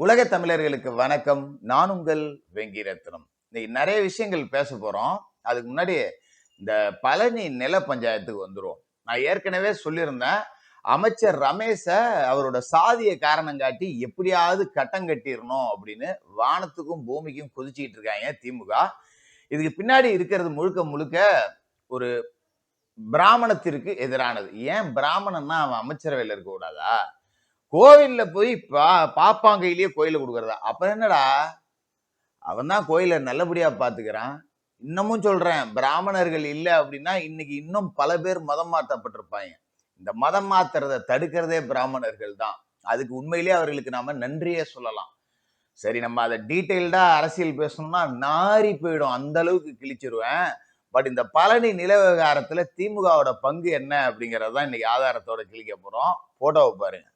உலக தமிழர்களுக்கு வணக்கம். நான் உங்கள் வெங்கிரத்னம். இன்னைக்கு நிறைய விஷயங்கள் பேச போறோம். அதுக்கு முன்னாடி இந்த பழனி நில பஞ்சாயத்துக்கு வந்துரும். நான் ஏற்கனவே சொல்லியிருந்தேன். அமைச்சர் ரமேஷ அவரோட சாதிய காரணம் காட்டி எப்படியாவது கட்டம் கட்டிடணும் அப்படின்னு வானத்துக்கும் பூமிக்கும் குதிச்சுக்கிட்டு இருக்காங்க திமுக. இதுக்கு பின்னாடி இருக்கிறது முழுக்க முழுக்க ஒரு பிராமணத்திற்கு எதிரானது. ஏன் பிராமணன்னா அவன் அமைச்சரவையில் இருக்க கூடாதா? கோவில்ல போய் பாப்பான் கையிலேயே கோயில கொடுக்கறதா? அப்புறம் என்னடா, அவன் தான் கோயில நல்லபடியா பாத்துக்கிறான். இன்னமும் சொல்றேன், பிராமணர்கள் இல்ல அப்படின்னா இன்னைக்கு இன்னும் பல பேர் மதம் மாற்றப்பட்டிருப்பாங்க. இந்த மதம் மாத்துறதை தடுக்கிறதே பிராமணர்கள் தான். அதுக்கு உண்மையிலேயே அவர்களுக்கு நாம நன்றியே சொல்லலாம். சரி, நம்ம அதை டீட்டெயில்டா அரசியல் பேசணும்னா நாரி போயிடும், அந்த அளவுக்கு கிழிச்சிருவேன். பட் இந்த பழனி நில விவகாரத்துல திமுகவோட பங்கு என்ன அப்படிங்கறதான் இன்னைக்கு ஆதாரத்தோட கிழிக்க போறோம். போட்டோவை பாருங்க.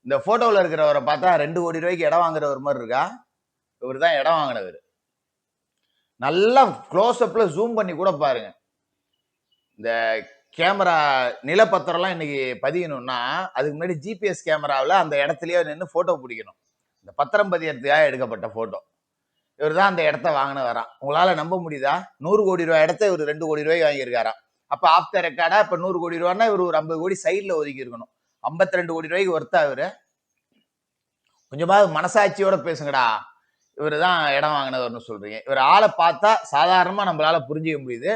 இந்த போட்டோவில் இருக்கிறவரை பார்த்தா 2 கோடி ரூபாய்க்கு இடம் வாங்குறவர் மாதிரி இருக்கா? இவர் தான் இடம் வாங்கினவர். நல்லா க்ளோஸ் அப்ல ஜூம் பண்ணி கூட பாருங்க. இந்த கேமரா நிலப்பத்திரம்லாம் இன்னைக்கு பதியணும்னா அதுக்கு முன்னாடி ஜிபிஎஸ் கேமராவில் அந்த இடத்துலயே நின்று போட்டோ பிடிக்கணும். இந்த பத்திரம் பதியறதுக்காக எடுக்கப்பட்ட போட்டோ. இவர் தான் அந்த இடத்த வாங்கினவராம். உங்களால நம்ப முடியுதா? 100 கோடி ரூபாய் இடத்த இவர் 2 கோடி ரூபாய்க்கு வாங்கியிருக்காராம். அப்ப ஆப்த ரெக்கார்டா இப்ப 100 கோடி ரூபாய்னா இவர் ஒரு 50 கோடி சைட்ல ஒதுக்கி இருக்கணும். 52 கோடி ரூபாய்க்கு ஒர்த்தா இவரு. கொஞ்சமாவது மனசாட்சியோட பேசுங்கடா. இவர் தான் இடம் வாங்கினவர்னு சொல்றீங்க. இவர் ஆளை பார்த்தா சாதாரணமா நம்மளால புரிஞ்சிக்க முடியுது.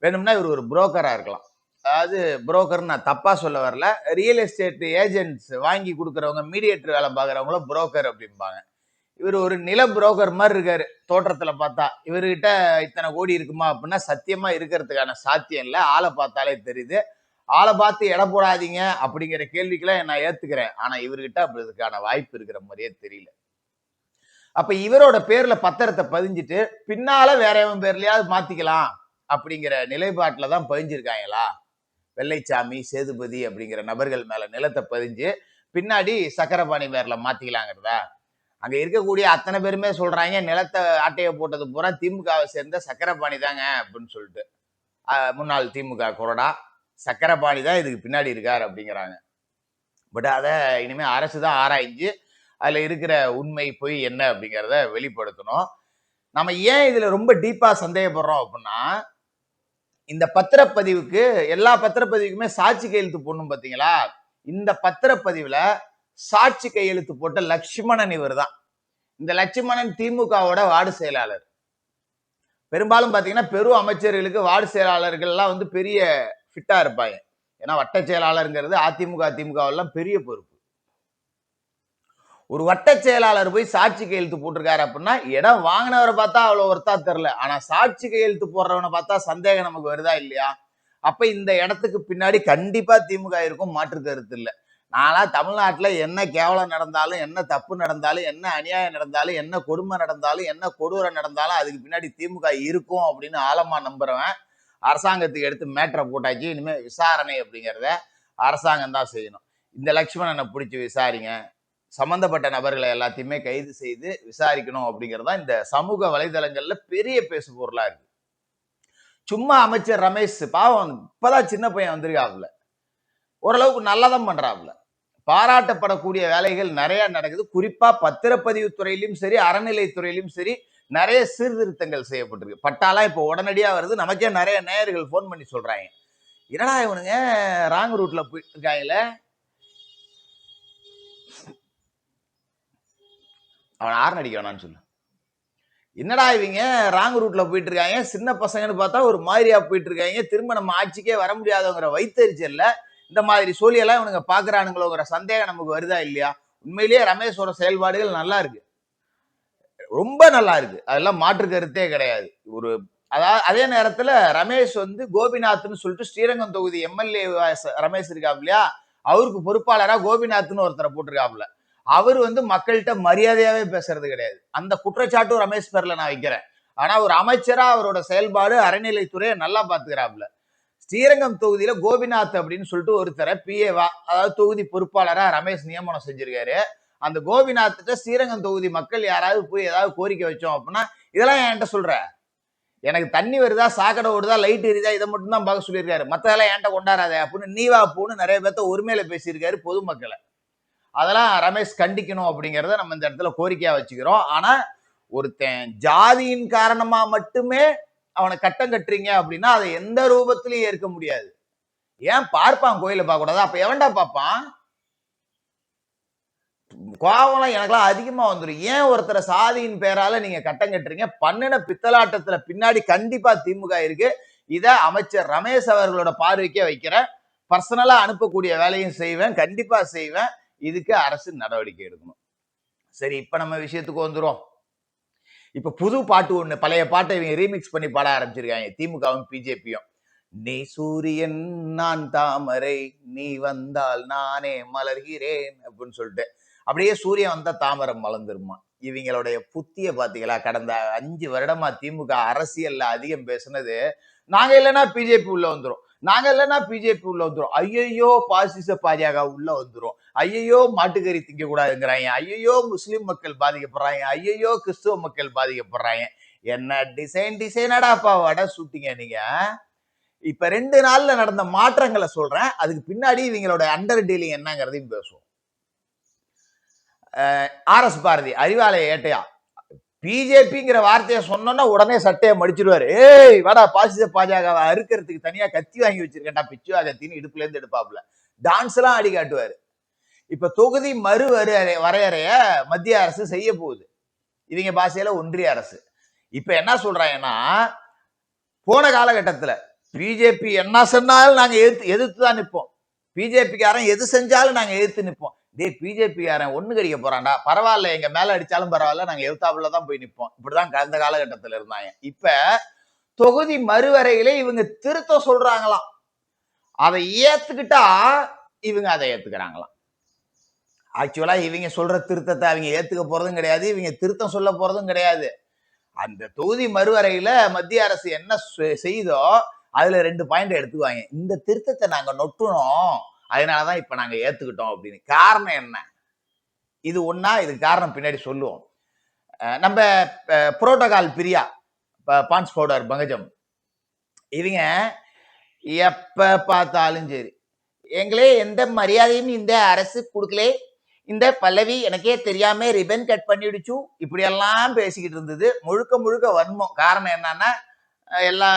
வேணும்னா இவர் ஒரு புரோக்கரா இருக்கலாம். அதாவது புரோக்கர் நான் தப்பா சொல்ல வரல. ரியல் எஸ்டேட் ஏஜென்ட்ஸ் வாங்கி கொடுக்குறவங்க, மீடியேட்டர் வேலை பார்க்குறவங்கள புரோக்கர் அப்படிம்பாங்க. இவர் ஒரு நில புரோக்கர் மாதிரி இருக்காரு தோற்றத்துல பார்த்தா. இவர்கிட்ட இத்தனை கோடி இருக்குமா அப்படின்னா சத்தியமா இருக்கிறதுக்கான சாத்தியம் இல்லை. ஆளை பார்த்தாலே தெரியுது. ஆளை பார்த்து எடை போடாதீங்க அப்படிங்கிற கேள்விக்கெல்லாம் நான் ஏத்துக்கிறேன். ஆனா இவர்கிட்ட அப்படி இதுக்கான வாய்ப்பு இருக்கிற மாதிரியே தெரியல. அப்ப இவரோட பேர்ல பத்திரத்தை பதிஞ்சிட்டு பின்னால வேற எவன் பேர்லயாவது மாத்திக்கலாம் அப்படிங்கிற நிலைப்பாட்டுல தான் பதிஞ்சிருக்காங்களா? வெள்ளைச்சாமி, சேதுபதி அப்படிங்கிற நபர்கள் மேல நிலத்தை பதிஞ்சு பின்னாடி சக்கரபாணி பேர்ல மாத்திக்கலாங்கிறதா? அங்க இருக்கக்கூடிய அத்தனை பேருமே சொல்றாங்க நிலத்தை ஆட்டைய போட்டது பூரா திமுகவை சேர்ந்த சக்கரபாணி தாங்க அப்படின்னு சொல்லிட்டு. முன்னாள் திமுக கொறடா சக்கரபாணி தான் இதுக்கு பின்னாடி இருக்காரு அப்படிங்கிறாங்க. பட் அதை இனிமே அரசு தான் ஆராய்ஞ்சு அதுல இருக்கிற உண்மை பொய் என்ன அப்படிங்கிறத வெளிப்படுத்தணும். நம்ம ஏன் இதுல ரொம்ப டீப்பா சந்தேகப்படுறோம் அப்படின்னா, இந்த பத்திரப்பதிவுக்கு எல்லா பத்திரப்பதிவுக்குமே சாட்சி கையெழுத்து போடணும் பாத்தீங்களா? இந்த பத்திரப்பதிவுல சாட்சி கையெழுத்து போட்ட லட்சுமணன் இவர் தான். இந்த லட்சுமணன் திமுகவோட வார்டு செயலாளர். பெரும்பாலும் பாத்தீங்கன்னா பெரும் அமைச்சர்களுக்கு வார்டு செயலாளர்கள் எல்லாம் வந்து பெரிய ஃபிட்டா இருப்பாங்க. ஏன்னா வட்ட செயலாளருங்கிறது அதிமுக திமுகவெல்லாம் பெரிய பொறுப்பு. ஒரு வட்ட செயலாளர் போய் சாட்சி கையெழுத்து போட்டிருக்காரு அப்படின்னா இடம் வாங்கினவரை பார்த்தா அவ்வளவு ஒருத்தா தெரியல. ஆனா சாட்சி கையெழுத்து போடுறவனை பார்த்தா சந்தேகம் நமக்கு வருதா இல்லையா? அப்ப இந்த இடத்துக்கு பின்னாடி கண்டிப்பா திமுக இருக்கும், மாற்று கருத்து இல்லை. நானா தமிழ்நாட்டுல என்ன கேவலம் நடந்தாலும், என்ன தப்பு நடந்தாலும், என்ன அநியாயம் நடந்தாலும், என்ன கொடுமை நடந்தாலும், என்ன கொடூரம் நடந்தாலும் அதுக்கு பின்னாடி திமுக இருக்கும் அப்படின்னு ஆழமா நம்புறவன். அரசாங்கத்துக்கு எடுத்து மேட்டரை போட்டாச்சு. இனிமே விசாரணை அப்படிங்கிறத அரசாங்கம் தான் செய்யணும். இந்த லட்சுமணனை பிடிச்சி விசாரிங்க, சம்பந்தப்பட்ட நபர்களை எல்லாத்தையுமே கைது செய்து விசாரிக்கணும் அப்படிங்கிறது தான் இந்த சமூக வலைதளங்கள்ல பெரிய பேசு பொருளா இருக்கு. சும்மா அமைச்சர் ரமேஷ் பாவம் இப்பதான் சின்ன பையன் வந்திருக்காப்புல, ஓரளவுக்கு நல்லதான் பண்றாப்புல. பாராட்டப்படக்கூடிய வேலைகள் நிறைய நடக்குது. குறிப்பா பத்திரப்பதிவு துறையிலும் சரி, அறநிலைத்துறையிலும் சரி நிறைய சீர்திருத்தங்கள் செய்யப்பட்டிருக்கு. பட்டாலாம் இப்போ உடனடியா வருது. நமக்கே நிறைய நேயர்கள் போன் பண்ணி சொல்றாங்க, என்னடா இவனுங்க ராங் ரூட்ல போயிட்டு இருக்காங்கல்ல, அவன் ஆர்ன் அடிக்க வேணான்னு சொல்லு. என்னடா இவங்க ராங் ரூட்ல போயிட்டு இருக்காங்க, சின்ன பசங்கன்னு பார்த்தா ஒரு மாதிரியா போயிட்டு இருக்காங்க, திரும்ப நம்ம ஆட்சிக்கே வர முடியாதவங்கிற வைத்தறிச்சல்ல இந்த மாதிரி சூழியெல்லாம் இவனுங்க பாக்குறானுங்களோங்கிற சந்தேகம் நமக்கு வருதா இல்லையா? உண்மையிலேயே ரமேஷோட செயல்பாடுகள் நல்லா இருக்கு, ரொம்ப நல்லா இருக்கு. அதெல்லாம் மாற்று கருத்தே கிடையாது. ஒரு அதாவது அதே நேரத்துல ரமேஷ் வந்து கோபிநாத்னு சொல்லிட்டு ஸ்ரீரங்கம் தொகுதி எம்எல்ஏ ரமேஷ் இருக்காப்ல இல்லையா, அவருக்கு பொறுப்பாளரா கோபிநாத்னு ஒருத்தரை போட்டிருக்காப்ல. அவர் வந்து மக்கள்கிட்ட மரியாதையாவே பேசுறது கிடையாது. அந்த குற்றச்சாட்டும் ரமேஷ் பேர்ல நான் வைக்கிறேன். ஆனா ஒரு அமைச்சரா அவரோட செயல்பாடு அறநிலைத்துறையை நல்லா பாத்துக்கிறாப்ல. ஸ்ரீரங்கம் தொகுதியில கோபிநாத் அப்படின்னு சொல்லிட்டு ஒருத்தரை பிஏவா, அதாவது தொகுதி பொறுப்பாளரா ரமேஷ் நியமனம் செஞ்சிருக்காரு. அந்த கோபிநாத்திட்ட ஸ்ரீரங்கம் தொகுதி மக்கள் யாராவது போய் ஏதாவது கோரிக்கை வச்சோம் அப்படின்னா இதெல்லாம் என்கிட்ட சொல்ற, எனக்கு தண்ணி வருதா, சாக்கடை ஓடுதா, லைட் எரியுதா, இதை மட்டும் தான் பார்க்க சொல்லியிருக்காரு. மத்ததெல்லாம் என்கிட்ட கொண்டாடாத அப்படின்னு நீ வா போன்னு நிறைய பேர்த்த ஒருமையில பேசியிருக்காரு பொதுமக்களை. அதெல்லாம் ரமேஷ் கண்டிக்கணும் அப்படிங்கிறத நம்ம இந்த இடத்துல கோரிக்கையா வச்சுக்கிறோம். ஆனா ஒருத்தன் ஜாதியின் காரணமா மட்டுமே அவனை கட்டம் கட்டுறீங்க அப்படின்னா அதை எந்த ரூபத்திலையும் ஏற்க முடியாது. ஏன் பார்ப்பான் கோயில பார்க்க கூடாது? அப்ப எவன்டா பார்ப்பான்? கோவம்லாம் எனக்கெல்லாம் அதிகமா வந்துடும். ஏன் ஒருத்தரை சாதியின் பேரால நீங்க கட்டம் கட்டுறீங்க? பண்ணின பித்தலாட்டத்துல பின்னாடி கண்டிப்பா திமுக இருக்கு. இத அமைச்சர் ரமேஷ் அவர்களோட பார்வைக்கே வைக்கிறேன். பர்சனலா அனுப்பக்கூடிய வேலையும் செய்வேன், கண்டிப்பா செய்வேன். இதுக்கு அரசு நடவடிக்கை எடுக்கணும். சரி, இப்ப நம்ம விஷயத்துக்கு வந்துரும். இப்ப புது பாட்டு ஒண்ணு, பழைய பாட்டை இவங்க ரீமிக்ஸ் பண்ணி பாட ஆரம்பிச்சிருக்காங்க, திமுகவும் பிஜேபியும். நீ சூரியன் நான் தாமரை, நீ வந்தால் நானே மலர்கிறேன் அப்படின்னு சொல்லிட்டு, அப்படியே சூரியன் வந்தா தாமரை மலர்ந்துருமா. இவங்களுடைய புத்திய பாத்தீங்களா? கடந்த 5 வருடமா திமுக அரசியல்ல அதிகம் பேசுனது, நாங்க இல்லைன்னா பிஜேபி உள்ள வந்துரும், நாங்க இல்லைன்னா பிஜேபி உள்ள வந்துரும், ஐயோ பாசிச பாஜக உள்ள வந்துரும், ஐயோ மாட்டுக்கறி திங்க கூடாதுங்கிறாங்க, ஐயோ முஸ்லிம் மக்கள் பாதிக்கப்படுறாங்க, ஐயோ கிறிஸ்துவ மக்கள் பாதிக்கப்படுறாங்க. என்ன டிசைனடாப்பா வடை சுட்டிங்க நீங்க. இப்ப 2 நாள்ல நடந்த மாற்றங்களை சொல்றேன், அதுக்கு பின்னாடி இவங்களோட அண்டர் டீலிங் என்னங்கிறதையும் பேசுவோம். ஆர்.எஸ். பாரதி அறிவாலய ஏட்டையா பிஜேபிங்கிற வார்த்தையை சொன்னோன்னா உடனே சட்டையை மடிச்சிருவாரு. ஏய் வாடா பாசிச பாஜக அறுக்கிறதுக்கு தனியா கத்தி வாங்கி வச்சிருக்கேன்டா, பிச்சுவா கத்தின்னு இடுப்புல இருந்து எடுப்பாப்ல, டான்ஸ் எல்லாம் ஆடி காட்டுவாரு. இப்ப தொகுதி மறு வரையறைய மத்திய அரசு செய்ய போகுது, இவங்க பாஷையில ஒன்றிய அரசு. இப்ப என்ன சொல்றாங்கன்னா, போன காலகட்டத்துல பிஜேபி என்ன சொன்னாலும் நாங்க எதிர்த்து தான் நிற்போம், பிஜேபிக்காரன் எது செஞ்சாலும் நாங்க எதிர்த்து நிற்போம். டே பிஜேபிக்காரன் ஒண்ணு கடிக்க போறான்டா, பரவாயில்ல எங்க மேல அடிச்சாலும் பரவாயில்ல, நாங்க எதிர்த்தாப்புல தான் போய் நிற்போம். இப்படிதான் கடந்த காலகட்டத்தில் இருந்தாங்க. இப்ப தொகுதி மறுவரையில இவங்க திருத்த சொல்றாங்களாம், அதை ஏத்துக்கிட்டா இவங்க அதை ஏத்துக்கிறாங்களாம். ஆக்சுவலா இவங்க சொல்ற திருத்தத்தை அவங்க ஏத்துக்க போறதும் கிடையாது, இவங்க திருத்தம் சொல்ல போறதும் கிடையாது. அந்த தொகுதி மறுவரையில மத்திய அரசு என்ன செய்தோ அதுல 2 பாயிண்ட் எடுத்துக்குவாங்க. இந்த திருத்தத்தை நாங்க நொட்டணும், அதனாலதான் இப்ப நாங்க ஏத்துக்கிட்டோம் அப்படின்னு. காரணம் என்ன? இது ஒன்னா, இதுக்கு காரணம் பின்னாடி சொல்லுவோம். நம்ம புரோட்டோகால் பிரியா பான்ஸ் பவுடர் பங்கஜம், இவங்க எப்ப பார்த்தாலும் சரி, எங்களே எந்த மரியாதையும் இந்த அரசு கொடுக்கலே, இந்த பல்லவி எனக்கே தெரியாம ரிபன் கட் பண்ணிடுச்சு, இப்படியெல்லாம் பேசிக்கிட்டு இருந்தது. முழுக்க முழுக்க வன்மம். காரணம் என்னன்னா, எல்லா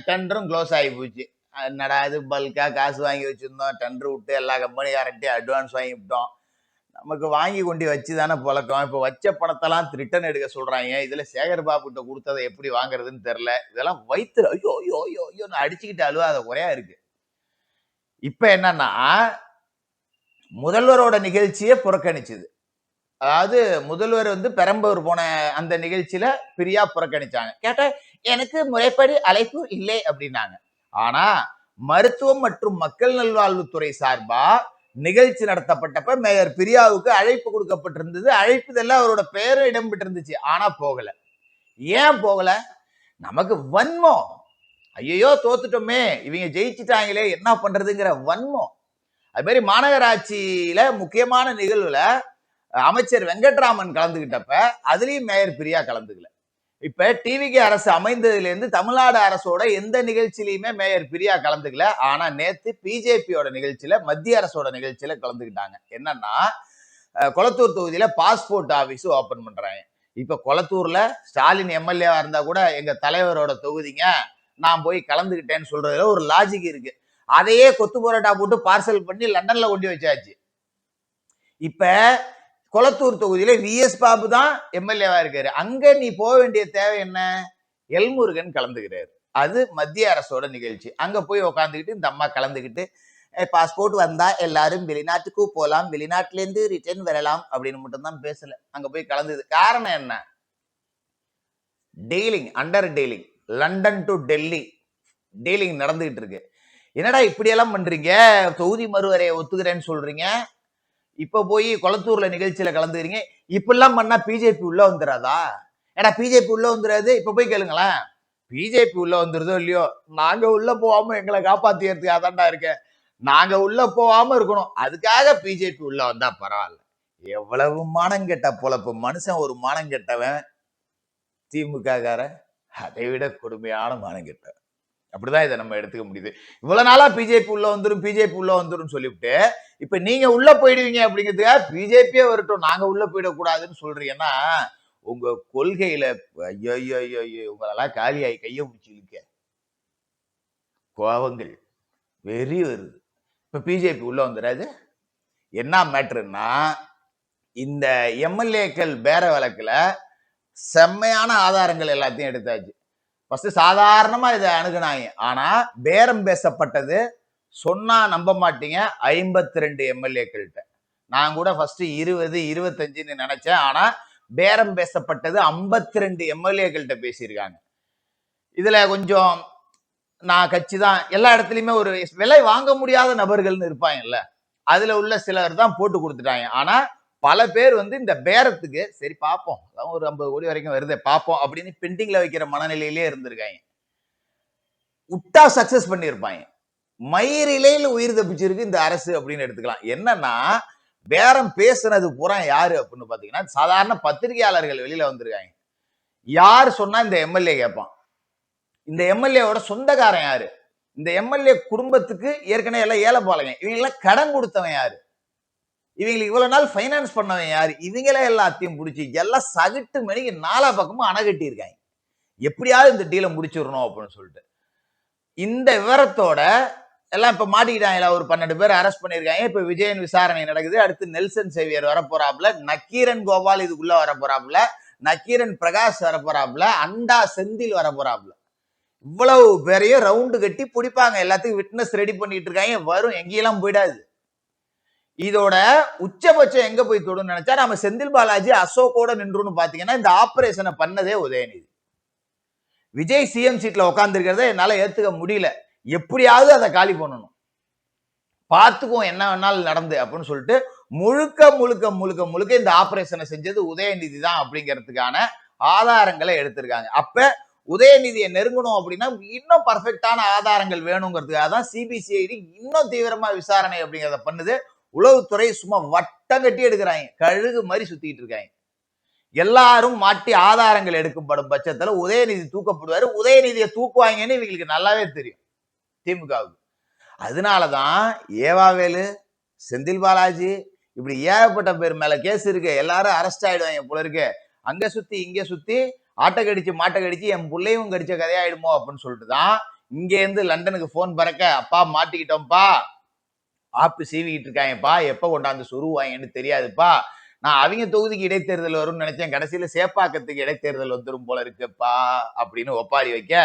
டெண்டரும் க்ளோஸ் ஆகி போச்சு. என்னடா இது பல்கா காசு வாங்கி வச்சிருந்தோம், டெண்டர் விட்டு எல்லா கம்பெனிக்காரன்ட்டையும் அட்வான்ஸ் வாங்கி விட்டோம், நமக்கு வாங்கி கொண்டு வச்சு தானே பழக்கம். இப்போ வச்ச பணத்தெல்லாம் ரிட்டர்ன் எடுக்க சொல்றாங்க. இதுல சேகர் பாபு கிட்ட கொடுத்ததை எப்படி வாங்குறதுன்னு தெரியல. இதெல்லாம் வயிற்றுல ஐயோ ஐயோ ஐயோ ஐயோ அடிச்சுக்கிட்டு அழுவாத குறையா இருக்கு. இப்ப என்னன்னா, முதல்வரோட நிகழ்ச்சியை புறக்கணிச்சது. அதாவது முதல்வர் பெரம்பூர் போன அந்த நிகழ்ச்சியில பிரியா புறக்கணிச்சாங்க. கேட்ட எனக்கு முறைப்படி அழைப்பு இல்லை அப்படின்னாங்க. ஆனா மருத்துவம் மற்றும் மக்கள் நல்வாழ்வுத்துறை சார்பா நிகழ்ச்சி நடத்தப்பட்டப்ப மேயர் பிரியாவுக்கு அழைப்பு கொடுக்கப்பட்டிருந்தது. அழைப்புதெல்லாம் அவரோட பெயரும் இடம்பெற்றிருந்துச்சு. ஆனா போகல. ஏன் போகல? நமக்கு வன்மம். ஐயோ தோத்துட்டோமே, இவங்க ஜெயிச்சுட்டாங்களே, என்ன பண்றதுங்கிற வன்மம். அது மாதிரி மாநகராட்சியில முக்கியமான நிகழ்வுல அமைச்சர் வெங்கட்ராமன் கலந்துகிட்டப்ப அதுலயும் மேயர் பிரியா கலந்துக்கல. இப்ப டிவிகே அரசு அமைந்ததுல இருந்து தமிழ்நாடு அரசோட எந்த நிகழ்ச்சியிலுமே மேயர் பிரியா கலந்துக்கல. ஆனா நேத்து பிஜேபியோட நிகழ்ச்சியில, மத்திய அரசோட நிகழ்ச்சியில கலந்துக்கிட்டாங்க. என்னன்னா, கொளத்தூர் தொகுதியில பாஸ்போர்ட் ஆபீஸ் ஓபன் பண்றாங்க. இப்ப கொளத்தூர்ல ஸ்டாலின் எம்எல்ஏவா இருந்தா கூட எங்க தலைவரோட தொகுதிங்க, நான் போய் கலந்துக்கிட்டேன்னு சொல்றதுல ஒரு லாஜிக் இருக்கு. அதையே கொத்து பரோட்டா போட்டு பார்சல் பண்ணி லண்டன்ல கொண்டு வச்சாச்சு. இப்ப கொளத்தூர் தொகுதியில விஎஸ் பாபு தான் எம்எல்ஏவா இருக்காரு. அங்க நீ போக வேண்டிய தேவை என்ன? எல்முருகன் கலந்துக்கிறாரு. அது மத்திய அரசோட நிகழ்ச்சி. அங்க போய் உட்காந்துக்கிட்டு இந்த அம்மா கலந்துக்கிட்டு, பாஸ்போர்ட் வந்தா எல்லாரும் வெளிநாட்டுக்கு போலாம், வெளிநாட்டுல இருந்து ரிட்டர்ன் வரலாம் அப்படின்னு மட்டும் தான் பேசல. அங்க போய் கலந்தது. காரணம் என்ன? Dealing, under dealing, London to Delhi dealing நடந்துகிட்டு இருக்கு. என்னடா இப்படி எல்லாம் பண்றீங்க? தொகுதி மறுவரையை ஒத்துக்கிறேன்னு சொல்றீங்க, இப்ப போய் கொளத்தூர்ல நிகழ்ச்சியில கலந்துக்கிறீங்க, இப்படிலாம் பண்ணா பிஜேபி உள்ள வந்துடாதா? ஏன்னா பிஜேபி உள்ள வந்துடாது. இப்ப போய் கேளுங்களேன், பிஜேபி உள்ள வந்துருதோ இல்லையோ, நாங்க உள்ள போகாம எங்களை காப்பாத்திக்கிறதுக்கு அதான்டா இருக்கேன், நாங்க உள்ள போகாம இருக்கணும், அதுக்காக பிஜேபி உள்ள வந்தா பரவாயில்ல. எவ்வளவு மானங்கெட்ட பொழப்பு. மனுஷன் ஒரு மானங்கெட்டவன், திமுக கார அதை விட கொடுமையான மானங்கெட்டவன். அப்படிதான் இதை நம்ம எடுத்துக்க முடியுது. இவ்வளவு நாளா பிஜேபி உள்ள வந்துரும், பிஜேபி உள்ள வந்துரும் சொல்லிவிட்டு இப்ப நீங்க உள்ள போயிடுவீங்க அப்படிங்கிறதுக்காக பிஜேபியே வரட்டும் நாங்க உள்ள போயிடக்கூடாதுன்னு சொல்றீங்கன்னா உங்க கொள்கையில ஐயோ உங்களெல்லாம் காலியாகி கையை பிடிச்சி இழுக்க கோவங்கள் வெறி வருது. இப்ப பிஜேபி உள்ள வந்துடாது. என்ன மேட்ருன்னா இந்த எம்எல்ஏக்கள் பேர வழக்குல செம்மையான ஆதாரங்கள் எல்லாத்தையும் எடுத்தாச்சு. ஃபர்ஸ்ட் சாதாரணமா இதை அணுகுனாங்க. ஆனா பேரம் பேசப்பட்டது சொன்னா நம்ப மாட்டீங்க 52 எம்எல்ஏக்கள்கிட்ட. நான் கூட ஃபர்ஸ்ட் 20 25ன்னு நினைச்சேன். ஆனா பேரம் பேசப்பட்டது 52 எம்எல்ஏக்கள்கிட்ட பேசியிருக்காங்க. இதுல கொஞ்சம் நான் கட்சி தான் எல்லா இடத்துலயுமே ஒரு விலை வாங்க முடியாத நபர்கள்னு இருப்பாங்கல்ல, அதுல உள்ள சிலர் தான் போட்டு கொடுத்துட்டாங்க. ஆனா பல பேர் வந்து இந்த பேரத்துக்கு சரி பார்ப்போம், அதான் ஒரு 50 கோடி வரைக்கும் வருது பார்ப்போம் அப்படின்னு பெண்டிங்ல வைக்கிற மனநிலையிலே இருந்திருக்காங்க. விட்டா சக்சஸ் பண்ணியிருப்பாங்க. மயிரிலையில் உயிர் தப்பிச்சிருக்கு இந்த அரசு அப்படின்னு எடுத்துக்கலாம். என்னன்னா பேரம் பேசுனது பூரா யாரு அப்படின்னு பாத்தீங்கன்னா சாதாரண பத்திரிகையாளர்கள் வெளியில வந்திருக்காங்க. யார் சொன்னா இந்த எம்எல்ஏ கேட்பான். இந்த எம்எல்ஏவோட சொந்தக்காரன் யாரு? இந்த எம்எல்ஏ குடும்பத்துக்கு ஏற்கனவே எல்லாம் ஏழைப்பாளைங்க. இவங்க எல்லாம் கடன் கொடுத்தவன் யாரு? இவங்களுக்கு இவ்வளவு நாள் பைனான்ஸ் பண்ணவன் யாரு? இவங்கள எல்லாத்தையும் பிடிச்சி எல்லாம் சகிட்டு மணிக்கு நாலா பக்கமும் அணை கட்டி இருக்காங்க. எப்படியாவது இந்த டீலை முடிச்சிடணும் அப்படின்னு சொல்லிட்டு இந்த விவரத்தோட எல்லாம் இப்ப மாட்டிக்கிட்டாங்களா ஒரு 12 பேர் அரெஸ்ட் பண்ணிருக்காங்க. இப்ப விஜயன் விசாரணை நடக்குது. அடுத்து நெல்சன் சேவியர் வரப்போறாப்ல, நக்கீரன் கோபால் இதுக்குள்ள வரப்போறாப்ல, நக்கீரன் பிரகாஷ் வரப்போறாப்ல, அண்டா செந்தில் வரப்போறாப்ல. இவ்வளவு பேரையும் ரவுண்டு கட்டி பிடிப்பாங்க. எல்லாத்துக்கும் விட்னஸ் ரெடி பண்ணிட்டு இருக்காங்க. வரும் எங்கேயெல்லாம் போயிடாது. இதோட உச்சபட்சம் எங்க போய் தொடும் நினைச்சா நம்ம செந்தில் பாலாஜி அசோக்கோட நின்றுன்னு பாத்தீங்கன்னா இந்த ஆபரேஷனை பண்ணதே உதயநிதி. விஜய் சிஎம் சீட்ல உட்கார்ந்து இருக்கிறத என்னால ஏத்துக்க முடியல. எப்படியாவது அதை காலி பண்ணணும், பார்த்துக்குவோம் என்ன வேணாலும் நடந்து அப்படின்னு சொல்லிட்டு முழுக்க முழுக்க முழுக்க முழுக்க இந்த ஆபரேஷனை செஞ்சது உதயநிதி தான் அப்படிங்கிறதுக்கான ஆதாரங்களை எடுத்திருக்காங்க. அப்ப உதயநிதியை நெருங்கணும் அப்படின்னா இன்னும் பர்ஃபெக்டான ஆதாரங்கள் வேணுங்கிறதுக்காக தான் சிபிசிஐடி இன்னும் தீவிரமா விசாரணை அப்படிங்கிறத பண்ணுது. உளவுத்துறை சும்மா வட்டம் கட்டி எடுக்கிறாங்க, கழுகு மாதிரி சுத்திட்டு இருக்காங்க. எல்லாரும் மாட்டி ஆதாரங்கள் எடுக்கப்படும் பட்சத்துல உதயநிதி தூக்கப்படுவாரு. உதயநிதியை தூக்குவாங்கன்னு இவங்களுக்கு நல்லாவே தெரியும் திமுகவுக்கு. அதனாலதான் ஏவாவேலு, செந்தில் பாலாஜி இப்படி ஏகப்பட்ட பேர் மேல கேஸ் இருக்கு. எல்லாரும் அரெஸ்ட் ஆயிடுவாங்க போல இருக்கு. அங்க சுத்தி இங்க சுத்தி ஆட்டை கடிச்சு மாட்டை கடிச்சு என் பிள்ளையும் கடிச்ச கதையாயிடுமோ அப்படின்னு சொல்லிட்டு தான் இங்க இருந்து லண்டனுக்கு போன் பறக்க, அப்பா மாட்டிக்கிட்டோம்ப்பா, ஆப்பு சீவிக்கிட்டு இருக்காங்கப்பா, எப்ப கொண்டாந்து சொருவாங்கன்னு தெரியாதுப்பா, நான் அவங்க தொகுதிக்கு இடைத்தேர்தல் வரும்னு நினைச்சேன், கடைசியில சேப்பாக்கத்துக்கு இடைத்தேர்தல் வந்துடும் போல இருக்குப்பா அப்படின்னு ஒப்பாரி வைக்க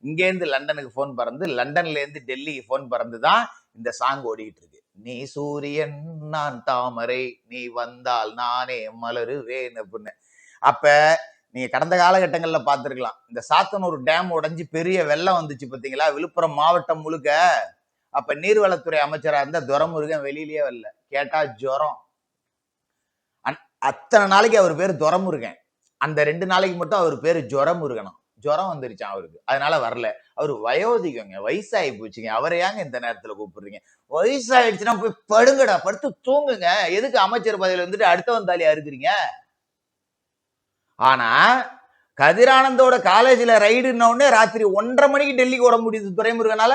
இங்கேருந்து லண்டனுக்கு போன் பறந்து, லண்டன்ல இருந்து டெல்லிக்கு போன் பறந்து தான் இந்த சாங் ஓடிக்கிட்டு இருக்கு. நீ சூரியன் நான் தாமரை, நீ வந்தால் நானே மலருவேன் அப்படின்னு. அப்ப நீங்க கடந்த காலகட்டங்கள்ல பார்த்திருக்கலாம், இந்த சாத்தனூர் டேம் உடைஞ்சு பெரிய வெள்ளம் வந்துச்சு பாத்தீங்களா, விழுப்புரம் மாவட்டம் முழுக்க. அப்ப நீர்வளத்துறை அமைச்சரா இருந்த துரைமுருகன் வெளியிலேயே வரல, கேட்டா ஜுரம். அத்தனை நாளைக்கு அவர் பேர் துரைமுருகன், அந்த 2 நாளைக்கு மட்டும் அவர் பேரு ஜுரமுருகனும். ஜுரம் வந்துருச்சான் அவருக்கு, அதனால வரல. அவரு வயோதிகங்க, வயசாகி போச்சுங்க, அவரை ஏங்க இந்த நேரத்துல கூப்பிடுறீங்க? வயசாயிடுச்சுன்னா போய் படுங்கடா, படுத்து தூங்குங்க, எதுக்கு அமைச்சர் பதவியில வந்துட்டு அடுத்தவன் தாலியா இருக்கிறீங்க? ஆனா கதிரானந்தோட காலேஜ்ல ரைடுன்ன உடனே ராத்திரி 1:30 மணிக்கு டெல்லிக்கு ஓட முடியுது துரைமுருகனால.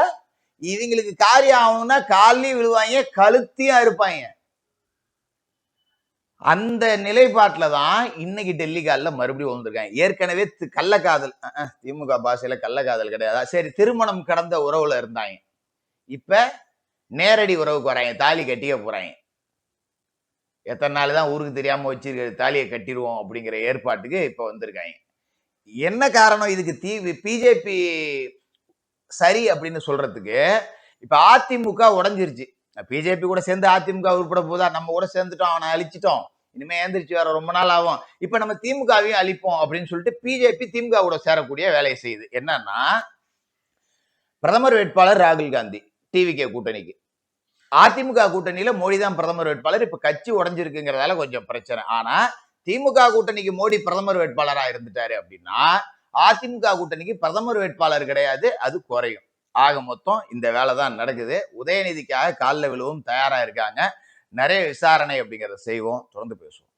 இவங்களுக்கு காரியம் ஆகணும்னா காலையும் விழுவாங்க, கழுத்தையும் இருப்பாங்க. அந்த நிலைப்பாட்டுல தான் இன்னைக்கு டெல்லி காலில மறுபடியும் வந்திருக்காங்க. ஏற்கனவே கள்ளக்காதல், திமுக பாஷையில கள்ளக்காதல் கிடையாது, சரி திருமணம் கடந்த உறவுல இருந்தாங்க. இப்ப நேரடி உறவுக்கு வராங்க, தாலி கட்டிக்க போறாங்க. எத்தனை நாள் தான் ஊருக்கு தெரியாம வச்சிருக்க தாலியை கட்டிடுவோம் அப்படிங்கிற ஏற்பாட்டுக்கு இப்ப வந்திருக்காங்க. என்ன காரணம் இதுக்கு? பிஜேபி சரி அப்படின்னு சொல்றதுக்கு இப்ப அதிமுக உடஞ்சிருச்சு. பிஜேபி கூட சேர்ந்து அதிமுக உருப்பட போதா? நம்ம கூட சேர்ந்துட்டோம், அவனை அழிச்சிட்டோம், இனிமே ஏந்திரிச்சு வர ரொம்ப நாள் ஆகும், இப்ப நம்ம திமுகவையும் அழிப்போம் அப்படின்னு சொல்லிட்டு பிஜேபி திமுக கூட சேரக்கூடிய வேலையை செய்யுது. என்னன்னா பிரதமர் வேட்பாளர் ராகுல் காந்தி டிவிகே கூட்டணிக்கு, அதிமுக கூட்டணியில மோடி தான் பிரதமர் வேட்பாளர். இப்ப கட்சி உடஞ்சிருக்குங்கிறதால கொஞ்சம் பிரச்சனை. ஆனா திமுக கூட்டணிக்கு மோடி பிரதமர் வேட்பாளரா இருந்துட்டாரு அப்படின்னா அதிமுக கூட்டணிக்கு பிரதமர் வேட்பாளர் கிடையாது, அது குறையும். ஆக மொத்தம் இந்த வேலை தான் நடக்குது. உதயநிதிக்காக காலில் விழுவும் தயாரா இருக்காங்க. நிறைய விசாரணை அப்படிங்கிறத செய்வோம், தொடர்ந்து பேசுவோம்.